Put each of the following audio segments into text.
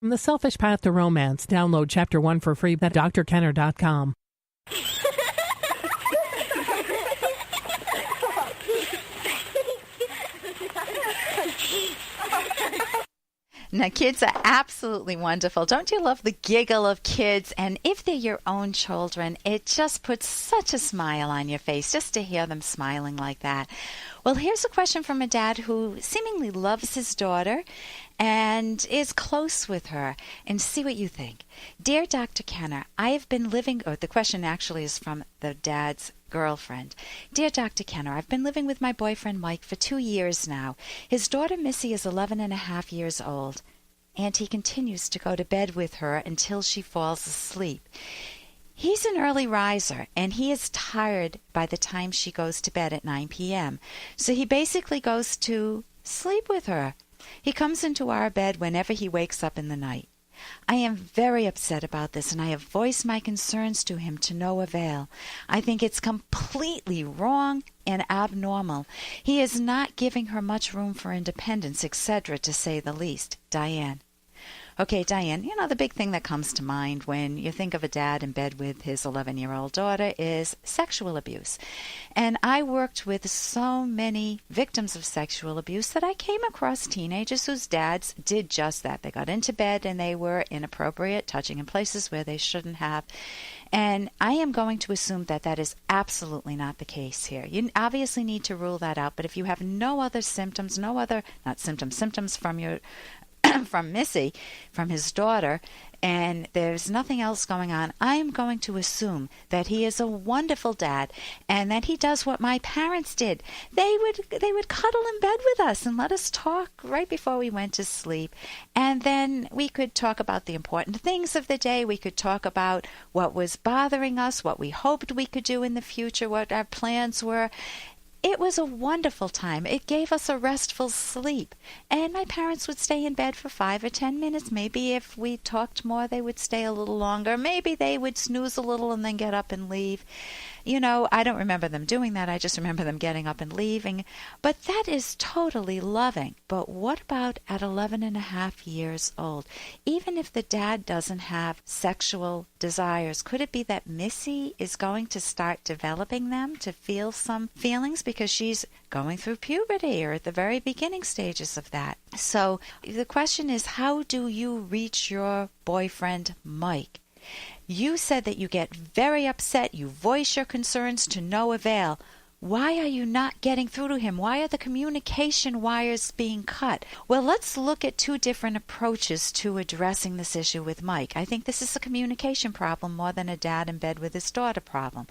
The Selfish Path to Romance. Download Chapter 1 for free at drkenner.com. Now, kids are absolutely wonderful. Don't you love the giggle of kids? And if they're your own children, it just puts such a smile on your face just to hear them smiling like that. Well, here's a question from a dad who seemingly loves his daughter and is close with her. And see what you think. Dear Dr. Kenner, I have been living... Oh, the question actually is from the dad's girlfriend. Dear Dr. Kenner, I've been living with my boyfriend Mike for 2 years now. His daughter Missy is 11 and a half years old, and he continues to go to bed with her until she falls asleep. He's an early riser, and he is tired by the time she goes to bed at 9 p.m., so he basically goes to sleep with her. He comes into our bed whenever he wakes up in the night. I am very upset about this, and I have voiced my concerns to him to no avail. I think it's completely wrong and abnormal. He is not giving her much room for independence, etc., to say the least. Diane. Okay, Diane, you know, the big thing that comes to mind when you think of a dad in bed with his 11-year-old daughter is sexual abuse. And I worked with so many victims of sexual abuse that I came across teenagers whose dads did just that. They got into bed and they were inappropriate, touching in places where they shouldn't have. And I am going to assume that that is absolutely not the case here. You obviously need to rule that out, but if you have no other symptoms, symptoms from your from Missy, from his daughter, and there's nothing else going on, I am going to assume that he is a wonderful dad and that he does what my parents did. They would cuddle in bed with us and let us talk right before we went to sleep. And then we could talk about the important things of the day. We could talk about what was bothering us, what we hoped we could do in the future, what our plans were. It was a wonderful time. It gave us a restful sleep. And my parents would stay in bed for 5 or 10 minutes. Maybe if we talked more, they would stay a little longer. Maybe they would snooze a little and then get up and leave. You know, I don't remember them doing that. I just remember them getting up and leaving. But that is totally loving. But what about at 11 and a half years old? Even if the dad doesn't have sexual desires, could it be that Missy is going to start developing them to feel some feelings because she's going through puberty or at the very beginning stages of that? So the question is, how do you reach your boyfriend, Mike? You said that you get very upset. You voice your concerns to no avail. Why are you not getting through to him? Why are the communication wires being cut? Well, let's look at 2 different approaches to addressing this issue with Mike. I think this is a communication problem more than a dad in bed with his daughter problem.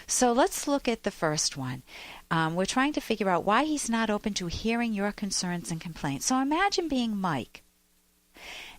So let's look at the first one. We're trying to figure out why he's not open to hearing your concerns and complaints. So imagine being Mike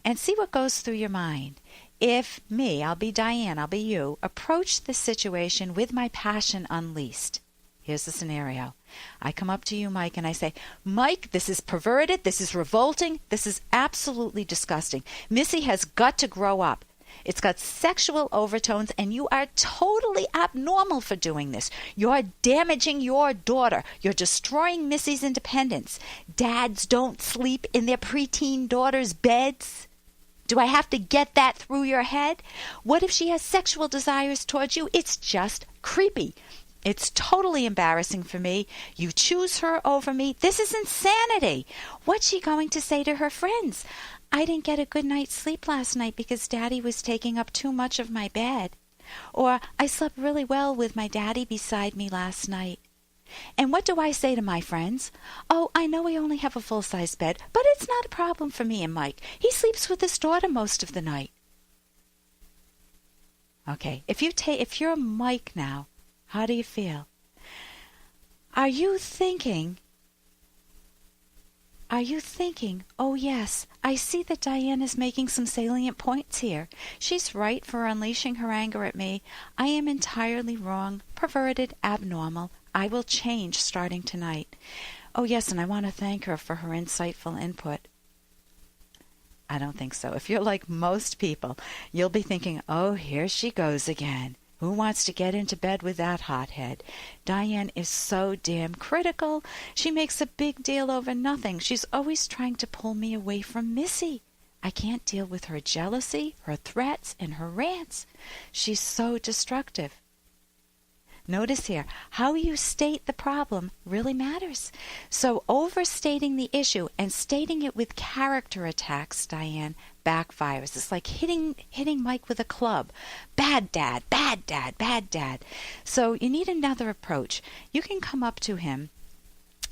and see what goes through your mind. If me, I'll be Diane, I'll be you, approach the situation with my passion unleashed. Here's the scenario. I come up to you, Mike, and I say, Mike, this is perverted, this is revolting, this is absolutely disgusting. Missy has got to grow up. It's got sexual overtones, and you are totally abnormal for doing this. You're damaging your daughter. You're destroying Missy's independence. Dads don't sleep in their preteen daughters' beds. Do I have to get that through your head? What if she has sexual desires towards you? It's just creepy. It's totally embarrassing for me. You choose her over me. This is insanity. What's she going to say to her friends? I didn't get a good night's sleep last night because Daddy was taking up too much of my bed. Or I slept really well with my daddy beside me last night. And what do I say to my friends? Oh, I know we only have a full-size bed, but it's not a problem for me and Mike. He sleeps with his daughter most of the night. Okay, if you're Mike now, how do you feel? Are you thinking, oh yes, I see that Diane is making some salient points here. She's right for unleashing her anger at me. I am entirely wrong, perverted, abnormal. I will change starting tonight. Oh yes, and I want to thank her for her insightful input. I don't think so. If you're like most people, you'll be thinking, oh, here she goes again. Who wants to get into bed with that hothead? Diane is so damn critical. She makes a big deal over nothing. She's always trying to pull me away from Missy. I can't deal with her jealousy, her threats, and her rants. She's so destructive. Notice here, how you state the problem really matters. So overstating the issue and stating it with character attacks, Diane, backfires. It's like hitting Mike with a club. Bad dad, bad dad, bad dad. So you need another approach. You can come up to him.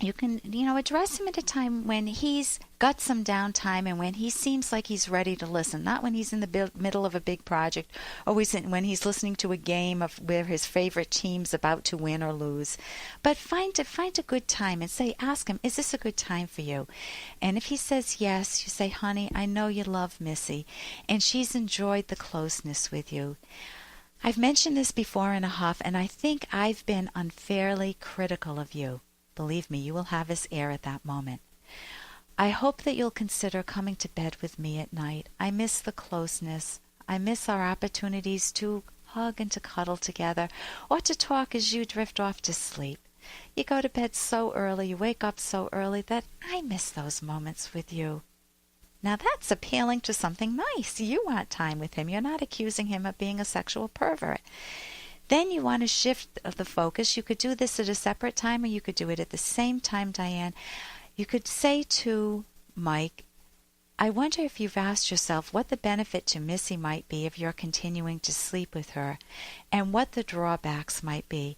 You can, address him at a time when he's got some downtime and when he seems like he's ready to listen, not when he's in the middle of a big project or when he's listening to a game of where his favorite team's about to win or lose. But find a good time and ask him, is this a good time for you? And if he says yes, you say, honey, I know you love Missy and she's enjoyed the closeness with you. I've mentioned this before in a huff, and I think I've been unfairly critical of you. Believe me, you will have his ear at that moment. I hope that you'll consider coming to bed with me at night. I miss the closeness. I miss our opportunities to hug and to cuddle together, or to talk as you drift off to sleep. You go to bed so early, you wake up so early that I miss those moments with you. Now that's appealing to something nice. You want time with him. You're not accusing him of being a sexual pervert. Then you want to shift the focus. You could do this at a separate time or you could do it at the same time, Diane. You could say to Mike, I wonder if you've asked yourself what the benefit to Missy might be if you're continuing to sleep with her and what the drawbacks might be.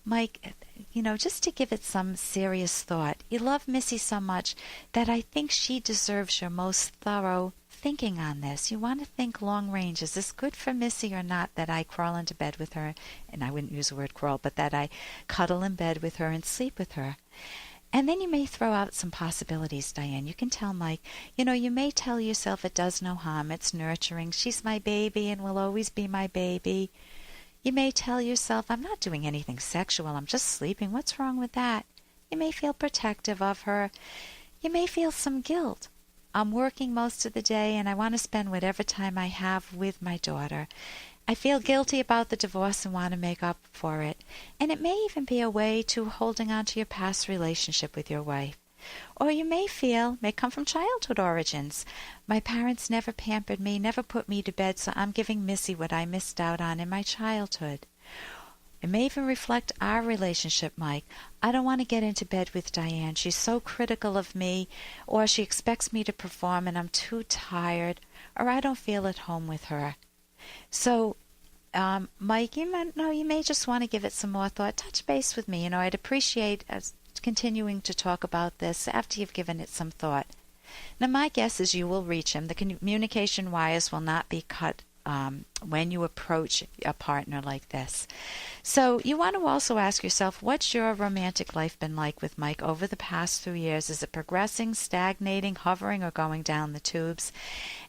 Mike, just to give it some serious thought, you love Missy so much that I think she deserves your most thorough thinking on this. You want to think long range. Is this good for Missy or not that I crawl into bed with her? And I wouldn't use the word crawl, but that I cuddle in bed with her and sleep with her. And then you may throw out some possibilities, Diane. You can tell Mike, you may tell yourself it does no harm. It's nurturing. She's my baby and will always be my baby. You may tell yourself, I'm not doing anything sexual. I'm just sleeping. What's wrong with that? You may feel protective of her. You may feel some guilt. I'm working most of the day and I want to spend whatever time I have with my daughter. I feel guilty about the divorce and want to make up for it. And it may even be a way to holding on to your past relationship with your wife. Or you may come from childhood origins. My parents never pampered me, never put me to bed, so I'm giving Missy what I missed out on in my childhood. It may even reflect our relationship, Mike. I don't want to get into bed with Diane. She's so critical of me, or she expects me to perform and I'm too tired, or I don't feel at home with her. So, Mike, you may just want to give it some more thought. Touch base with me. I'd appreciate continuing to talk about this after you've given it some thought. Now, my guess is you will reach him. The communication wires will not be cut when you approach a partner like this. So you want to also ask yourself, what's your romantic life been like with Mike over the past few years? Is it progressing, stagnating, hovering, or going down the tubes?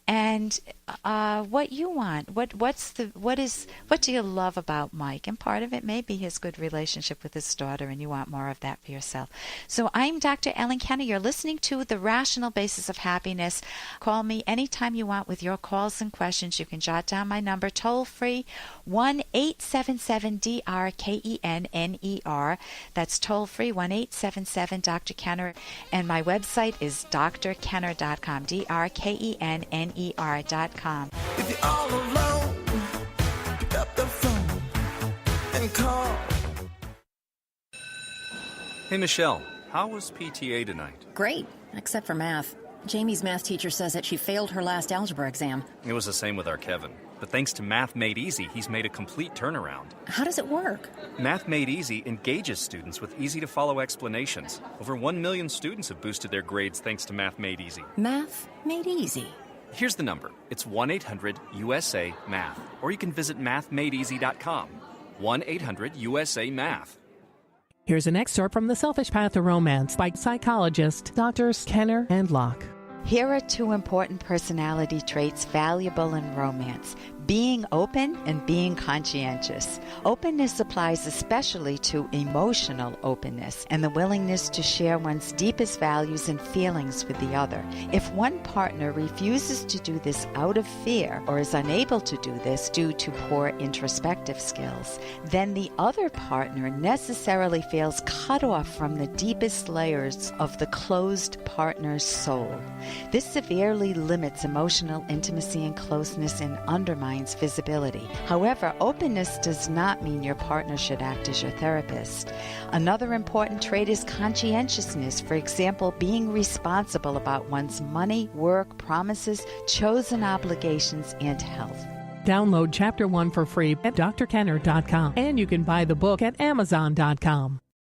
And what you want, what do you love about Mike? And part of it may be his good relationship with his daughter, and you want more of that for yourself. So I'm Dr. Ellen Kenner. You're listening to The Rational Basis of Happiness. Call me anytime you want with your calls and questions. You can jot down my number toll free, 1-877-DRKENNER. That's toll free, 1-877 Kenner. And my website is drkenner.com, DRKENNER.com. If you're all alone, pick up the phone and call. Hey, Michelle, how was PTA tonight? Great, except for math. Jamie's math teacher says that she failed her last algebra exam. It was the same with our Kevin. But thanks to Math Made Easy, he's made a complete turnaround. How does it work? Math Made Easy engages students with easy-to-follow explanations. Over 1 million students have boosted their grades thanks to Math Made Easy. Math Made Easy. Here's the number. It's 1-800-USA-MATH. Or you can visit mathmadeeasy.com. 1-800-USA-MATH. Here's an excerpt from The Selfish Path to Romance by psychologist Drs. Kenner and Locke. Here are two important personality traits valuable in romance: being open and being conscientious. Openness applies especially to emotional openness and the willingness to share one's deepest values and feelings with the other. If one partner refuses to do this out of fear or is unable to do this due to poor introspective skills, then the other partner necessarily feels cut off from the deepest layers of the closed partner's soul. This severely limits emotional intimacy and closeness and undermines visibility. However, openness does not mean your partner should act as your therapist. Another important trait is conscientiousness. For example, being responsible about one's money, work, promises, chosen obligations, and health. Download Chapter 1 for free at drkenner.com, and you can buy the book at amazon.com.